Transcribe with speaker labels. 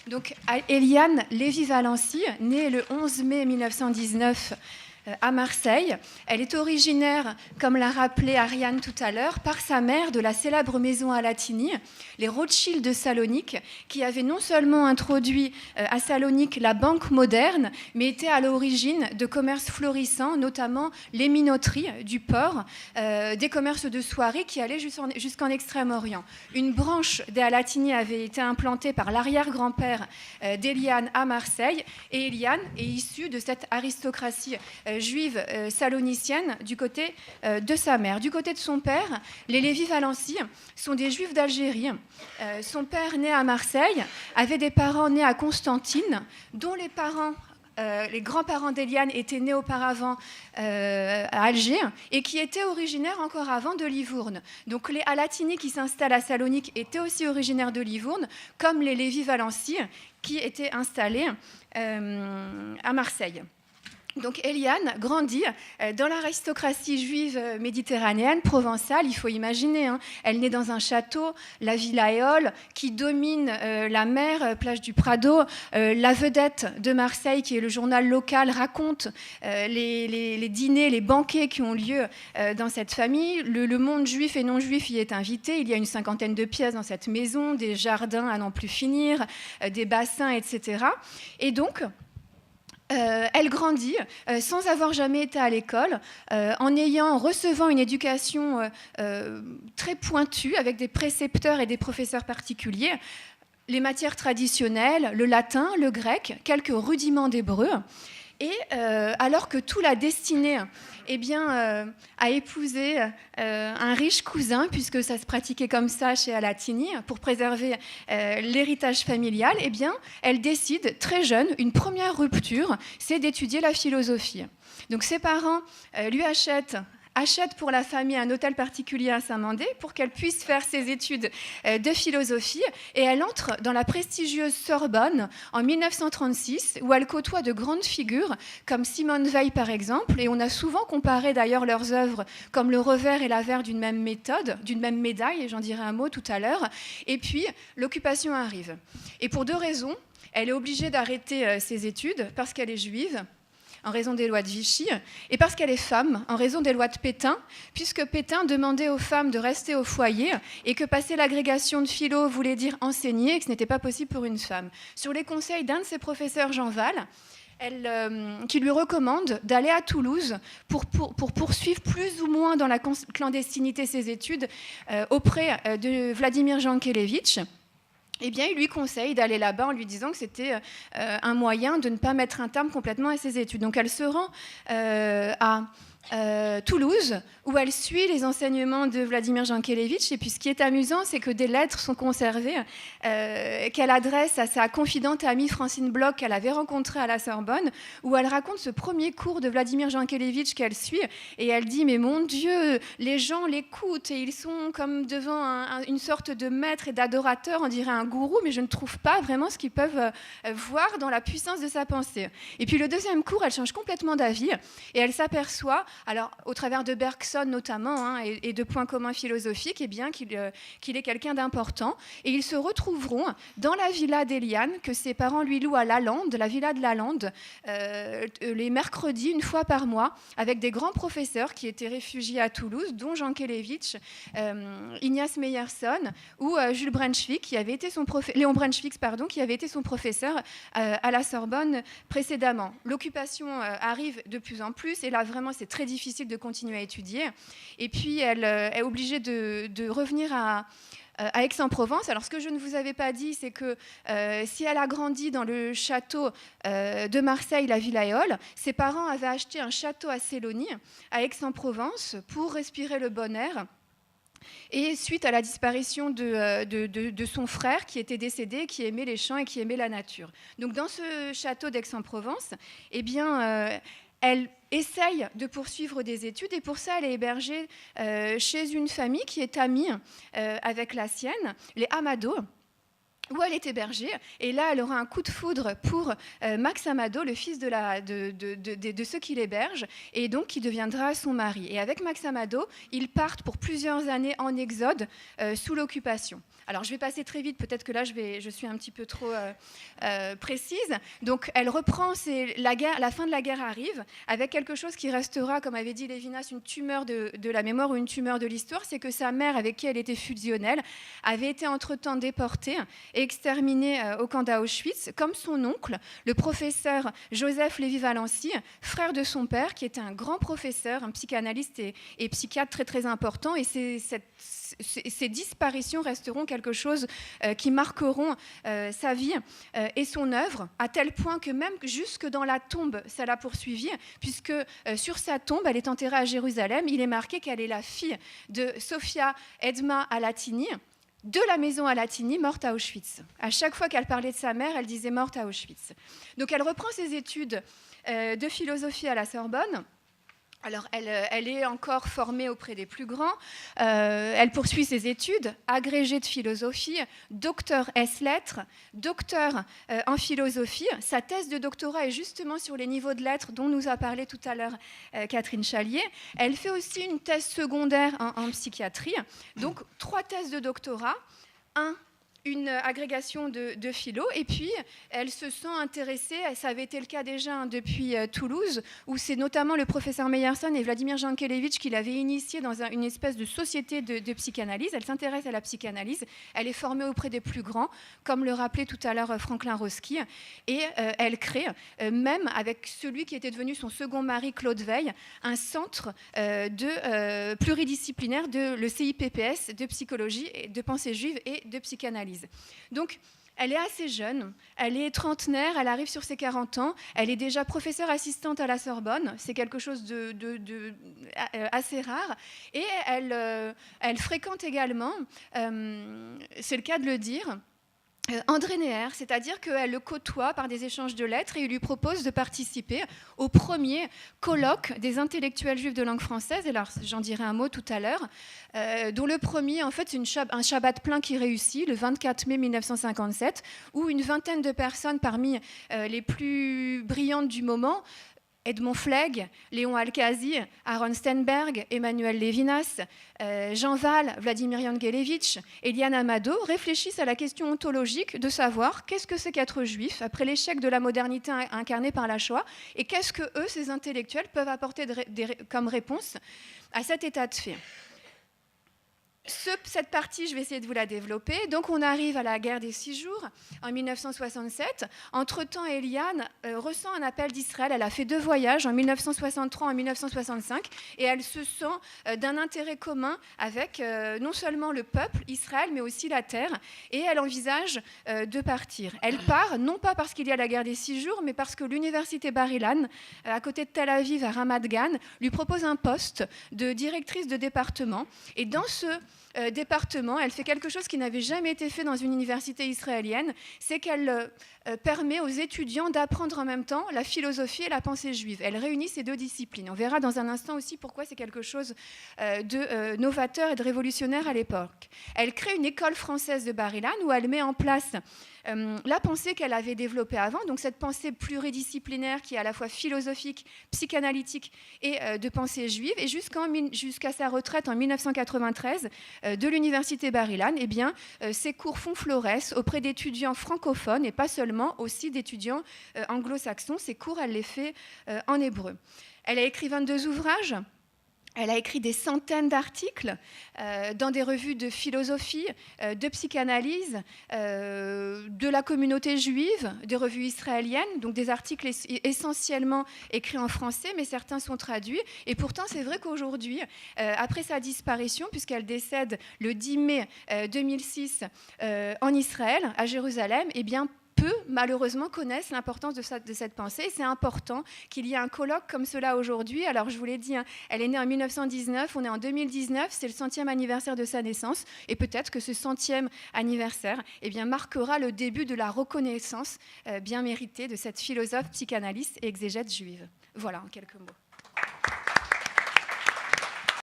Speaker 1: Donc, Eliane Lévy-Valency, née le 11 mai 1919 à Marseille. Elle est originaire, comme l'a rappelé Ariane tout à l'heure, par sa mère de la célèbre maison à Latigny, les Rothschild de Salonique, qui avaient non seulement introduit à Salonique la banque moderne, mais étaient à l'origine de commerces florissants, notamment les minoteries du port, des commerces de soirée qui allaient jusqu'en Extrême-Orient. Une branche des Alatigny avait été implantée par l'arrière-grand-père d'Eliane à Marseille, et Eliane est issue de cette aristocratie juive salonicienne du côté de sa mère. Du côté de son père, les Lévy-Valency sont des juifs d'Algérie. Son père, né à Marseille, avait des parents nés à Constantine, dont les grands-parents d'Eliane étaient nés auparavant à Alger et qui étaient originaires encore avant de Livourne. Donc les Alatigny qui s'installent à Salonique étaient aussi originaires de Livourne, comme les Lévy-Valency qui étaient installés à Marseille. Donc Eliane grandit dans l'aristocratie juive méditerranéenne, provençale, il faut imaginer. Elle naît dans un château, la Villa Éole, qui domine la mer, plage du Prado. La vedette de Marseille, qui est le journal local, raconte les dîners, les banquets qui ont lieu dans cette famille. Le monde juif et non juif y est invité. Il y a une 50aine de pièces dans cette maison, des jardins à n'en plus finir, des bassins, etc. Et donc, elle grandit sans avoir jamais été à l'école, en recevant une éducation très pointue avec des précepteurs et des professeurs particuliers, les matières traditionnelles, le latin, le grec, quelques rudiments d'hébreu. Et alors que tout l'a destinée à épouser un riche cousin, puisque ça se pratiquait comme ça chez Alatigny, pour préserver l'héritage familial, elle décide très jeune, une première rupture, c'est d'étudier la philosophie. Donc ses parents lui achète pour la famille un hôtel particulier à Saint-Mandé pour qu'elle puisse faire ses études de philosophie, et elle entre dans la prestigieuse Sorbonne en 1936 où elle côtoie de grandes figures comme Simone Veil par exemple, et on a souvent comparé d'ailleurs leurs œuvres comme le revers et l'avers d'une même médaille, et j'en dirai un mot tout à l'heure. Et puis l'occupation arrive, et pour deux raisons. Elle est obligée d'arrêter ses études parce qu'elle est juive, en raison des lois de Vichy, et parce qu'elle est femme, en raison des lois de Pétain, puisque Pétain demandait aux femmes de rester au foyer, et que passer l'agrégation de philo voulait dire enseigner, et que ce n'était pas possible pour une femme. Sur les conseils d'un de ses professeurs, Jean Val, qui lui recommande d'aller à Toulouse pour poursuivre plus ou moins dans la clandestinité ses études auprès de Vladimir Jankélévitch. Il lui conseille d'aller là-bas en lui disant que c'était un moyen de ne pas mettre un terme complètement à ses études. Donc elle se rend à Toulouse, où elle suit les enseignements de Vladimir Jankélévitch. Et puis ce qui est amusant, c'est que des lettres sont conservées qu'elle adresse à sa confidente amie Francine Bloch, qu'elle avait rencontrée à la Sorbonne, où elle raconte ce premier cours de Vladimir Jankélévitch qu'elle suit, et elle dit « Mais mon Dieu, les gens l'écoutent et ils sont comme devant une sorte de maître et d'adorateur, on dirait un gourou, mais je ne trouve pas vraiment ce qu'ils peuvent voir dans la puissance de sa pensée. » Et puis le deuxième cours, elle change complètement d'avis, et elle s'aperçoit, alors au travers de Bergson notamment, et de points communs philosophiques, qu'il est quelqu'un d'important. Et ils se retrouveront dans la villa d'Eliane, que ses parents lui louent à Lalande, la villa de Lalande, les mercredis, une fois par mois, avec des grands professeurs qui étaient réfugiés à Toulouse, dont Jankélévitch, Ignace Meyerson ou Jules Brunswick, Léon Brunswick, qui avait été son professeur à la Sorbonne précédemment. L'occupation arrive de plus en plus, et là vraiment c'est très difficile de continuer à étudier. Et puis elle est obligée de revenir à Aix-en-Provence. Alors ce que je ne vous avais pas dit, c'est que si elle a grandi dans le château de Marseille, la Villa Éole, ses parents avaient acheté un château à Sélonie, à Aix-en-Provence, pour respirer le bon air. Et suite à la disparition de son frère qui était décédé, qui aimait les champs et qui aimait la nature. Donc dans ce château d'Aix-en-Provence, elle essaye de poursuivre des études, et pour ça, elle est hébergée chez une famille qui est amie avec la sienne, les Amado. où elle est hébergée. Et là, elle aura un coup de foudre pour Max Amado, le fils de ceux qui l'hébergent, et donc qui deviendra son mari. Et avec Max Amado, ils partent pour plusieurs années en exode sous l'occupation. Alors, je vais passer très vite, peut-être que là, je suis un petit peu trop précise. Donc, elle reprend, la fin de la guerre arrive, avec quelque chose qui restera, comme avait dit Lévinas, une tumeur de la mémoire ou une tumeur de l'histoire, c'est que sa mère, avec qui elle était fusionnelle, avait été entre-temps déportée et exterminé au camp d'Auschwitz, comme son oncle, le professeur Joseph Lévy-Valency, frère de son père, qui était un grand professeur, un psychanalyste et psychiatre très très important. Et ces disparitions resteront quelque chose qui marqueront sa vie et son œuvre, à tel point que même jusque dans la tombe, ça l'a poursuivie, puisque sur sa tombe, elle est enterrée à Jérusalem, il est marqué qu'elle est la fille de Sofia Edma Alatini, de la maison Alatini, morte à Auschwitz. À chaque fois qu'elle parlait de sa mère, elle disait morte à Auschwitz. Donc elle reprend ses études de philosophie à la Sorbonne. Alors, elle est encore formée auprès des plus grands. Elle poursuit ses études, agrégée de philosophie, docteur ès-lettres, docteur en philosophie. Sa thèse de doctorat est justement sur les niveaux de lettres dont nous a parlé tout à l'heure Catherine Chalier. Elle fait aussi une thèse secondaire en psychiatrie. Donc, 3 thèses de doctorat, une agrégation de philo, et puis elle se sent intéressée, ça avait été le cas déjà depuis Toulouse, où c'est notamment le professeur Meyerson et Vladimir Jankélévitch qui l'avaient initiée dans une espèce de société de psychanalyse. Elle s'intéresse à la psychanalyse, elle est formée auprès des plus grands, comme le rappelait tout à l'heure Franklin Roski, et elle crée, même avec celui qui était devenu son second mari, Claude Veil, un centre pluridisciplinaire, le CIPPS, de psychologie, de pensée juive et de psychanalyse. Donc, elle est assez jeune, elle est trentenaire, elle arrive sur ses 40 ans, elle est déjà professeure assistante à la Sorbonne, c'est quelque chose assez rare, et elle fréquente également, c'est le cas de le dire, André Neher, c'est-à-dire qu'elle le côtoie par des échanges de lettres et il lui propose de participer au premier colloque des intellectuels juifs de langue française, et alors j'en dirai un mot tout à l'heure, dont le premier, en fait, c'est un Shabbat plein qui réussit, le 24 mai 1957, où une vingtaine de personnes parmi les plus brillantes du moment, Edmond Flegg, Léon Alkazi, Aaron Steinberg, Emmanuel Lévinas, Jean Val, Vladimir Jankélévitch, Eliane Amado réfléchissent à la question ontologique de savoir qu'est-ce que c'est qu'être juif après l'échec de la modernité incarnée par la Shoah, et qu'est-ce que eux, ces intellectuels, peuvent apporter comme réponse à cet état de fait. Cette partie, je vais essayer de vous la développer. Donc, on arrive à la guerre des 6 jours, en 1967. Entre-temps, Eliane ressent un appel d'Israël. Elle a fait 2 voyages, en 1963 et en 1965, et elle se sent d'un intérêt commun avec non seulement le peuple, Israël, mais aussi la terre, et elle envisage de partir. Elle part, non pas parce qu'il y a la guerre des 6 jours, mais parce que l'université Bar-Ilan, à côté de Tel Aviv, à Ramat Gan, lui propose un poste de directrice de département. Et dans ce département, elle fait quelque chose qui n'avait jamais été fait dans une université israélienne, c'est qu'elle permet aux étudiants d'apprendre en même temps la philosophie et la pensée juive. Elle réunit ces 2 disciplines. On verra dans un instant aussi pourquoi c'est quelque chose de novateur et de révolutionnaire à l'époque. Elle crée une école française de Bar-Ilan où elle met en place la pensée qu'elle avait développée avant, donc cette pensée pluridisciplinaire qui est à la fois philosophique, psychanalytique et de pensée juive, et jusqu'à sa retraite en 1993 de l'université Bar-Ilan, eh bien, ses cours font florès auprès d'étudiants francophones et pas seulement, aussi d'étudiants anglo-saxons. Ces cours, elle les fait en hébreu. Elle a écrit 22 ouvrages. Elle a écrit des centaines d'articles dans des revues de philosophie, de psychanalyse, de la communauté juive, des revues israéliennes, donc des articles essentiellement écrits en français, mais certains sont traduits. Et pourtant, c'est vrai qu'aujourd'hui, après sa disparition, puisqu'elle décède le 10 mai 2006 en Israël, à Jérusalem, eh bien, peu, malheureusement, connaissent l'importance de cette pensée. Et c'est important qu'il y ait un colloque comme cela aujourd'hui. Alors, je vous l'ai dit, hein, elle est née en 1919, on est en 2019, c'est le 100e anniversaire de sa naissance. Et peut-être que ce 100e anniversaire eh bien, marquera le début de la reconnaissance bien méritée de cette philosophe, psychanalyste et exégète juive. Voilà, en quelques mots.